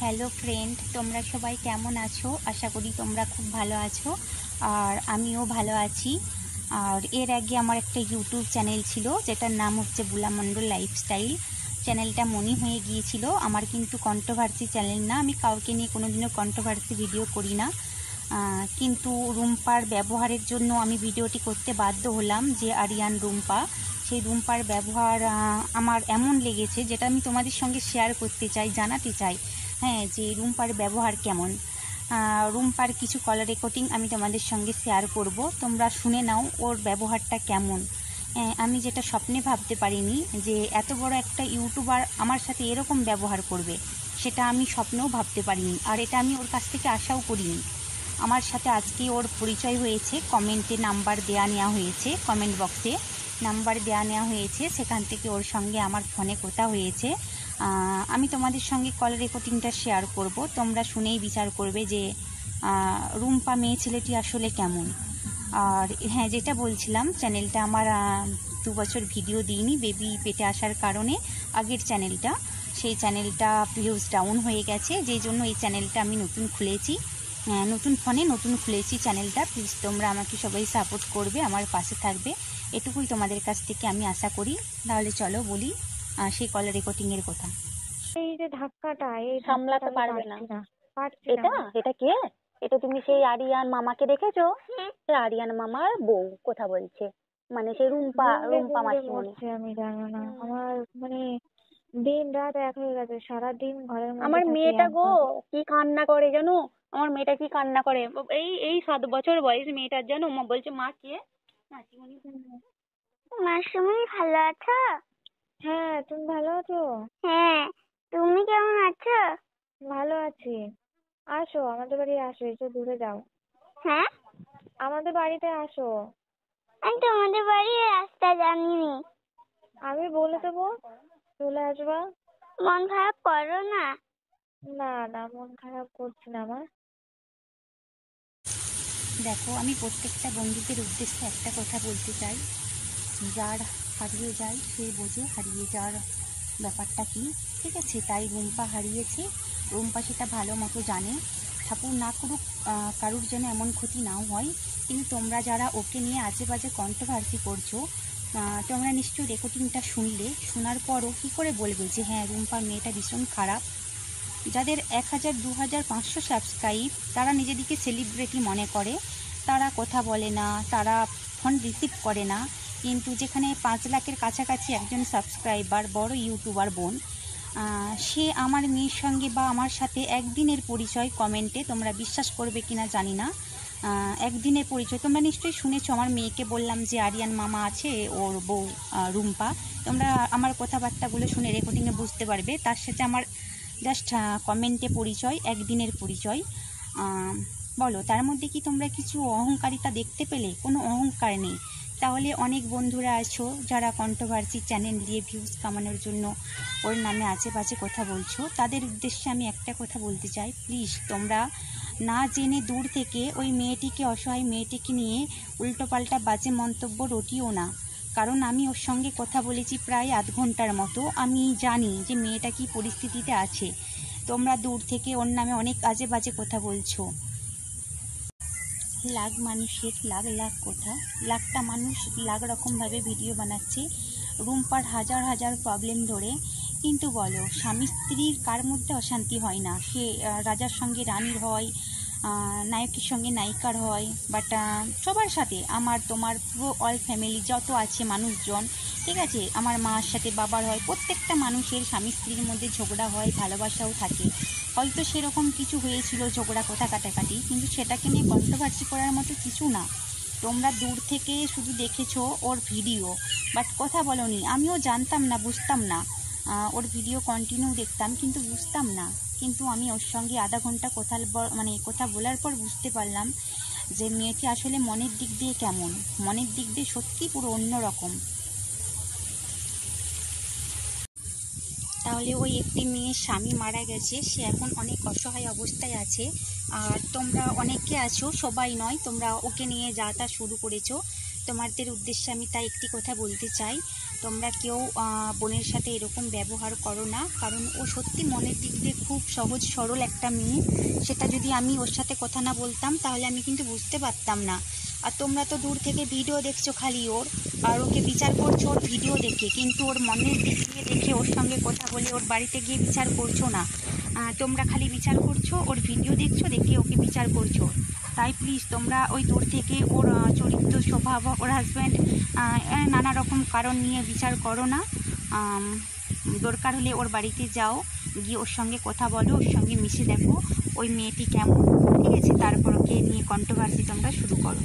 Hello friend, তোমরা সবাই কেমন আছো? আশা করি তোমরা খুব ভালো আছো আর আমিও ভালো আছি। আর এর আগে আমার একটা ইউটিউব চ্যানেল ছিল যেটার নাম হচ্ছে বুলা মণ্ডল লাইফস্টাইল। চ্যানেলটা মনি হয়ে গিয়েছিল। আমার কিন্তু কন্ট্রোভার্সি চ্যানেল না, আমি কাউকে নিয়ে কোনোদিনও কন্ট্রোভার্সি ভিডিও করি না। কিন্তু রুম্পার ব্যবহারের জন্য আমি ভিডিওটি করতে বাধ্য হলাম, যে আরিয়ান রুম্পা, সেই রুম্পার ব্যবহার আমার এমন লেগেছে যেটা আমি তোমাদের সঙ্গে শেয়ার করতে চাই, জানাতে চাই। হ্যাঁ, যে রুম্পার ব্যবহার কেমন। রুম্পার কিছু কল রেকর্ডিং আমি তোমাদের সঙ্গে শেয়ার করব, তোমরা শুনে নাও ওর ব্যবহারটা কেমন। আমি যেটা স্বপ্নে ভাবতে পারিনি যে এত বড় একটা ইউটিউবার আমার সাথে এরকম ব্যবহার করবে, সেটা আমি স্বপ্নেও ভাবতে পারিনি। আর এটা আমি ওর কাছ থেকে আশাও করিনি। আমার সাথে আজকে ওর পরিচয় হয়েছে, কমেন্টে নাম্বার নেওয়া হয়েছে, কমেন্ট বক্সে নাম্বার নেওয়া হয়েছে, সেখান থেকে ওর সঙ্গে আমার ফোনে কথা হয়েছে। আমি তোমাদের সঙ্গে কল রেকর্ডিংটা শেয়ার করব, তোমরা শুনেই বিচার করবে যে রুম্পা মেয়ে ছেলেটি আসলে কেমন। আর হ্যাঁ, যেটা বলছিলাম, চ্যানেলটা আমার 2 বছর ভিডিও দিইনি বেবি পেটে আসার কারণে। আগের চ্যানেলটা, সেই চ্যানেলটা ভিউজ ডাউন হয়ে গেছে, যেই জন্য এই চ্যানেলটা আমি নতুন খুলেছি, নতুন ফোনে নতুন খুলেছি চ্যানেলটা। প্লিজ তোমরা আমাকে সবাই সাপোর্ট করবে, আমার পাশে থাকবে, এটুকুই তোমাদের কাছ থেকে আমি আশা করি। তাহলে চলো বলি সেই কল রেকর্ডিংয়ের কথা। এই যে ধাক্কাটা, এই সামলাতে পারবে না। পারছি এটা না। এটা কে? এটা তুমি সেই আরিয়ান মামাকে দেখেছো? সেই আরিয়ান মামার বউ কথা বলছে, মানে সেই রুম্পা মাসিমণি। আমি জানো না, আমার মানে দিন রাত এক হয়ে গেছে, সারাদিন ঘরের মধ্যে আমার থাকি। মেয়েটা গো কি কান্না করে জানো? আমার মেয়েটা কি কান্না করে, এই 7 বছর বয়স মেয়েটার, জানো? মা বলছে, মা কে? মাসিমণি। মাসিমণি ভালো আছো? হ্যাঁ, তুমি ভালো আছো? হ্যাঁ, তুমি কেমন আছো? ভালো আছি। আসো আমাদের বাড়ি, আসো, এসে দূরে যাও। হ্যাঁ, আমাদের বাড়িতে আসো। আমি তোমাদের বাড়ির রাস্তা জানিনি। আমি বলে দেবো, চলে আসবা। মন খারাপ করো না। না না, মন খারাপ করছি না আমার। দেখো, আমি প্রত্যেকটা বন্ধুদের উদ্দেশ্যে একটা কথা বলতে চাই, যার হারিয়ে যায় সে বোঝে হারিয়ে যাওয়ার ব্যাপারটা কি। ঠিক আছে, তাই রুম্পা হারিয়েছে, রুম্পা সেটা ভালো মতো জানে। ঠাকুর না করুক কারুর যেন এমন ক্ষতি নাও হয়। কিন্তু তোমরা যারা ওকে নিয়ে আজে বাজে কন্ট্রোভার্সি করছো, তোমরা নিশ্চয়ই রেকর্ডিংটা শুনলে, শোনার পরও কী করে বলবে যে হ্যাঁ, রুম্পা মেয়েটা ভীষণ খারাপ। যাদের 1000, 2000, 500 সাবস্ক্রাইব, তারা নিজেদেরকে সেলিব্রিটি মনে করে, তারা কথা বলে না, তারা ফোন রিসিভ করে না। কিন্তু যেখানে 5 লাখের কাছাকাছি একজন সাবস্ক্রাইবার, বড় ইউটিউবার বোন, সে আমার মেয়ের সঙ্গে বা আমার সাথে একদিনের পরিচয়, কমেন্টে, তোমরা বিশ্বাস করবে কিনা জানি না, একদিনের পরিচয়। তোমরা নিশ্চয়ই শুনেছো, আমার মেয়েকে বললাম যে আরিয়ান মামা আছে, ওর বউ রুম্পা। তোমরা আমার কথাবার্তাগুলো শুনে রেকর্ডিংয়ে বুঝতে পারবে, তার সাথে আমার জাস্ট কমেন্টে পরিচয়, একদিনের পরিচয়। বলো, তার মধ্যে কি তোমরা কিছু অহংকারিতা দেখতে পেলে? কোনো অহংকার নেই। তাহলে অনেক বন্ধুরা আছো যারা কন্ট্রোভার্সি চ্যানেল দিয়ে ভিউজ কামানোর জন্য ওর নামে আশেপাশে কথা বলছো, তাদের উদ্দেশ্যে আমি একটা কথা বলতে চাই, প্লিজ তোমরা না জেনে দূর থেকে ওই মেয়েটিকে, অসহায় মেয়েটিকে নিয়ে উল্টোপাল্টা বাজে মন্তব্য রটিও না। কারণ আমি ওর সঙ্গে কথা বলেছি প্রায় 8 ঘন্টার মতো, আমি জানি যে মেয়েটা কী পরিস্থিতিতে আছে। তোমরা দূর থেকে ওর নামে অনেক আজে বাজে কথা বলছো। লাখ মানুষের লাখ লাখ কথা, লাখটা মানুষ লাখ রকমভাবে ভিডিও বানাচ্ছে রুম্পার হাজার হাজার প্রবলেম ধরে। কিন্তু বলো, স্বামী স্ত্রীর কার মধ্যে অশান্তি হয় না? সে রাজার সঙ্গে রানীর হয়, নায়কের সঙ্গে নায়িকার হয়, বাট সবার সাথে, আমার তোমার পুরো অল ফ্যামিলি যত আছে মানুষজন, ঠিক আছে, আমার মার সাথে বাবার হয়, প্রত্যেকটা মানুষের স্বামী স্ত্রীর মধ্যে ঝগড়া হয়, ভালোবাসাও থাকে। হয়তো সেরকম কিছু হয়েছিল, ঝগড়া কথা কাটাকাটি, কিন্তু সেটাকে নিয়ে কন্ট্রোভার্সি করার মতো কিছু না। তোমরা দূর থেকে শুধু দেখেছো ওর ভিডিও, বাট কথা বলনি। আমিও জানতাম না, বুঝতাম না, ওর ভিডিও কন্টিনিউ দেখতাম কিন্তু বুঝতাম না। কিন্তু আমি ওর সঙ্গে আধা ঘন্টা কথা বলার পর বুঝতে পারলাম যে মেয়েটি আসলে মনের দিক দিয়ে কেমন। মনের দিক দিয়ে সত্যিই পুরো অন্য রকম। তাহলে ওই একটি মেয়ের স্বামী মারা গেছে, সে এখন অনেক অসহায় অবস্থায় আছে। আর তোমরা অনেকে আছো, সবাই নয়, তোমরা ওকে নিয়ে যা তা শুরু করেছো। তোমাদের উদ্দেশ্যে আমি তাই একটি কথা বলতে চাই, তোমরা কেউ বোনের সাথে এরকম ব্যবহার করো না, কারণ ও সত্যি মনের দিক দিয়ে খুব সহজ সরল একটা মেয়ে। সেটা যদি আমি ওর সাথে কথা না বলতাম তাহলে আমি কিন্তু বুঝতে পারতাম না। আর তোমরা তো দূর থেকে ভিডিও দেখছো খালি ওর, আর ওকে বিচার করছো ওর ভিডিও দেখে, কিন্তু ওর মনের দিক দিয়ে দেখে ওর সঙ্গে কথা বলে ওর বাড়িতে গিয়ে বিচার করছো না। তোমরা খালি বিচার করছো, ওর ভিডিও দেখছো, দেখে ওকে বিচার করছো। তাই প্লিজ তোমরা ওই দূর থেকে ওর চরিত্র, স্বভাব, ওর হাজব্যান্ড, নানা রকম কারণ নিয়ে বিচার করো না। দরকার হলে ওর বাড়িতে যাও, গিয়ে ওর সঙ্গে কথা বলো, ওর সঙ্গে মিশে দেখো ওই মেয়েটি কেমন, ঠিক আছে? তারপর ওকে নিয়ে কন্ট্রোভার্সি তোমরা শুরু করো।